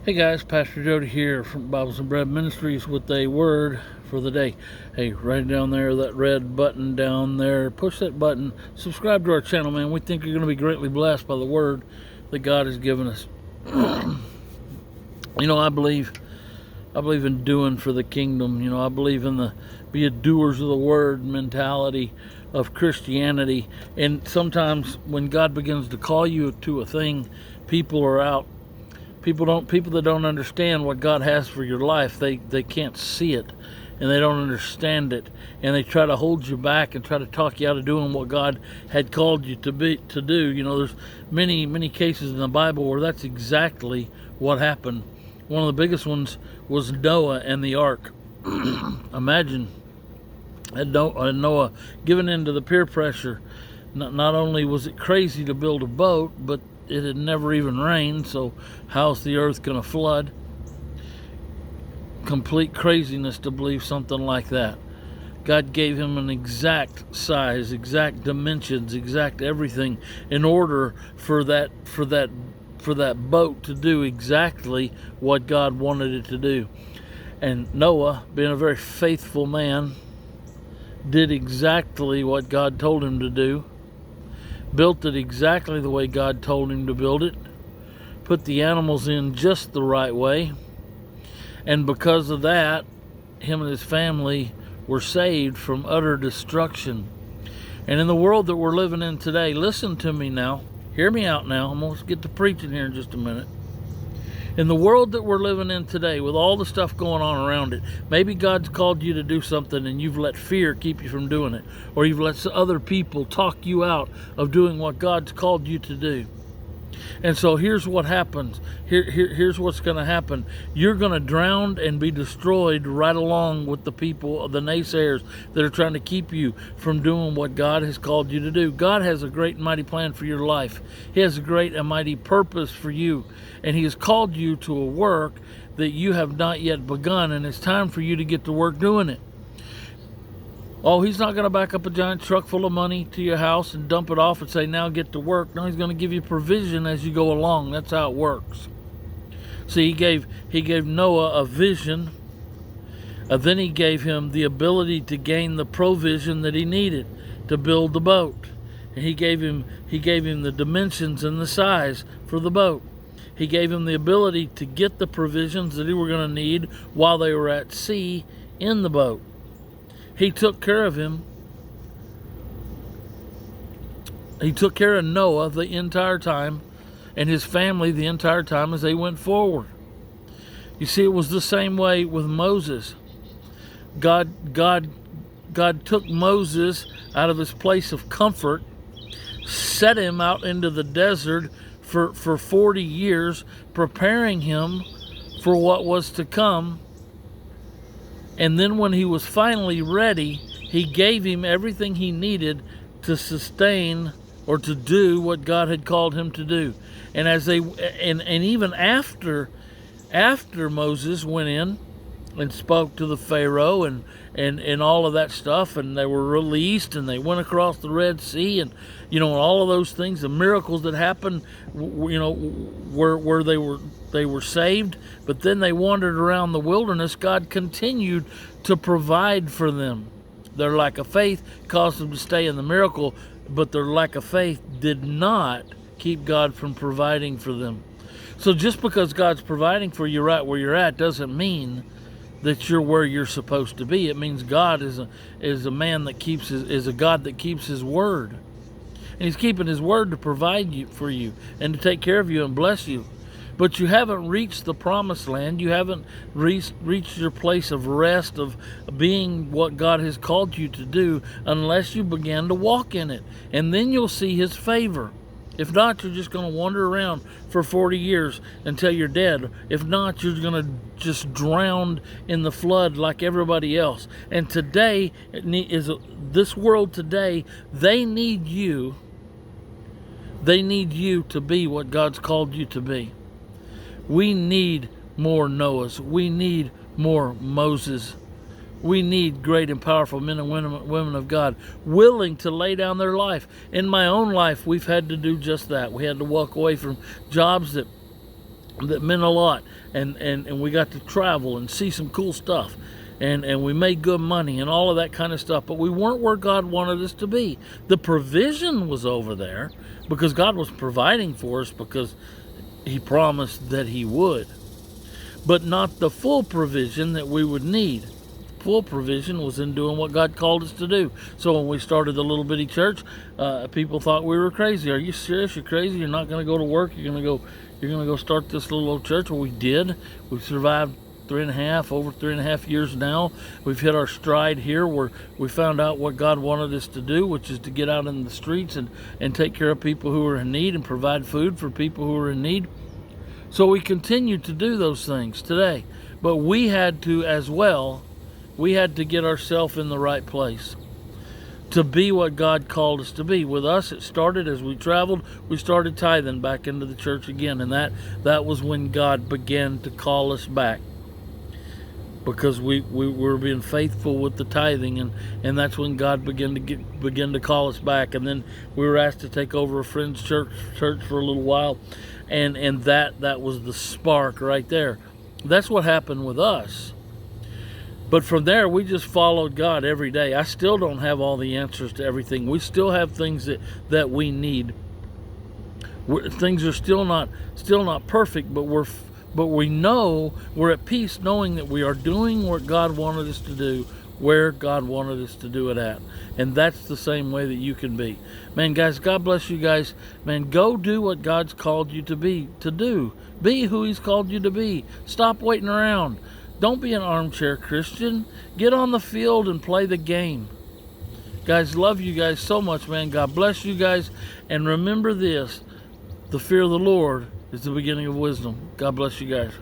Hey guys, Pastor Jody here from Bibles and Bread Ministries with a word for the day. Hey, right down there, that red button down there, push that button, subscribe to our channel, man. We think you're going to be greatly blessed by the word that God has given us. I believe in doing for the kingdom. I believe in the be a doers of the word mentality of Christianity. And sometimes when God begins to call you to a thing, people are out. People that don't understand what God has for your life, they can't see it, and they don't understand it, and they try to hold you back and try to talk you out of doing what God had called you to do. There's many cases in the Bible where that's exactly what happened. One of the biggest ones was Noah and the ark. Imagine Noah giving in to the peer pressure. Not only was it crazy to build a boat, but it had never even rained, so how's the earth going to flood? Complete craziness to believe something like that. God gave him an exact size, exact dimensions, exact everything in order for that boat to do exactly what God wanted it to do. And Noah, being a very faithful man, did exactly what God told him to do. Built it exactly the way God told him to build it, put the animals in just the right way, and because of that, him and his family were saved from utter destruction. And in the world that we're living in today, listen to me now, hear me out now, I'm going to get to preaching here in just a minute. In the world that we're living in today, with all the stuff going on around it, maybe God's called you to do something and you've let fear keep you from doing it. Or you've let other people talk you out of doing what God's called you to do. And so here's what happens. Here's what's going to happen. You're going to drown and be destroyed right along with the people, the naysayers that are trying to keep you from doing what God has called you to do. God has a great and mighty plan for your life. He has a great and mighty purpose for you. And He has called you to a work that you have not yet begun. And it's time for you to get to work doing it. Oh, He's not going to back up a giant truck full of money to your house and dump it off and say, now get to work. No, He's going to give you provision as you go along. That's how it works. See, He gave Noah a vision. Then He gave him the ability to gain the provision that he needed to build the boat. And He gave him the dimensions and the size for the boat. He gave him the ability to get the provisions that he were going to need while they were at sea in the boat. He took care of him. He took care of Noah the entire time and his family the entire time as they went forward. You see, it was the same way with Moses. God took Moses out of his place of comfort, set him out into the desert for 40 years, preparing him for what was to come. And then when he was finally ready, He gave him everything he needed to sustain or to do what God had called him to do. And even after Moses went in and spoke to the Pharaoh and all of that stuff, and they were released and they went across the Red Sea, and all of those things, the miracles that happened, where they were saved, but then they wandered around the wilderness. God continued to provide for them. Their lack of faith caused them to stay in the miracle, but their lack of faith did not keep God from providing for them. So just because God's providing for you right where you're at doesn't mean that you're where you're supposed to be. It means God is a man that is a God that keeps His word. And He's keeping His word to provide for you and to take care of you and bless you. But you haven't reached the promised land. You haven't reached your place of rest, of being what God has called you to do, unless you begin to walk in it. And then you'll see His favor. If not, you're just going to wander around for 40 years until you're dead. If not, you're going to just drown in the flood like everybody else. And today, this world today, they need you. They need you to be what God's called you to be. We need more Noahs. We need more Moses. We need great and powerful men and women of God willing to lay down their life. In my own life, we've had to do just that. We had to walk away from jobs that that meant a lot, and we got to travel and see some cool stuff, and we made good money and all of that kind of stuff, but we weren't where God wanted us to be. The provision was over there because God was providing for us because he promised that he would, but not the full provision that we would need. Full provision was in doing what God called us to do. So when we started the little bitty church, people thought we were crazy. Are you serious? You're crazy? You're not going to go to work? You're going to go start this little old church? Well, we did. We've survived over 3.5 years now. We've hit our stride here where we found out what God wanted us to do, which is to get out in the streets and take care of people who are in need and provide food for people who are in need. So we continue to do those things today. But we had to as well. We had to get ourselves in the right place to be what God called us to be. With us, it started as we traveled. We started tithing back into the church again, and that was when God began to call us back, because we were being faithful with the tithing, and that's when God began to call us back. And then we were asked to take over a friend's church for a little while, and that was the spark right there. That's what happened with us. But from there, we just followed God every day. I still don't have all the answers to everything. We still have things that we need. Things are still not perfect, but we know we're at peace, knowing that we are doing what God wanted us to do, where God wanted us to do it at. And that's the same way that you can be. Man, guys, God bless you guys. Man, go do what God's called you to do. Be who he's called you to be. Stop waiting around. Don't be an armchair Christian. Get on the field and play the game. Guys, love you guys so much, man. God bless you guys. And remember this, the fear of the Lord is the beginning of wisdom. God bless you guys.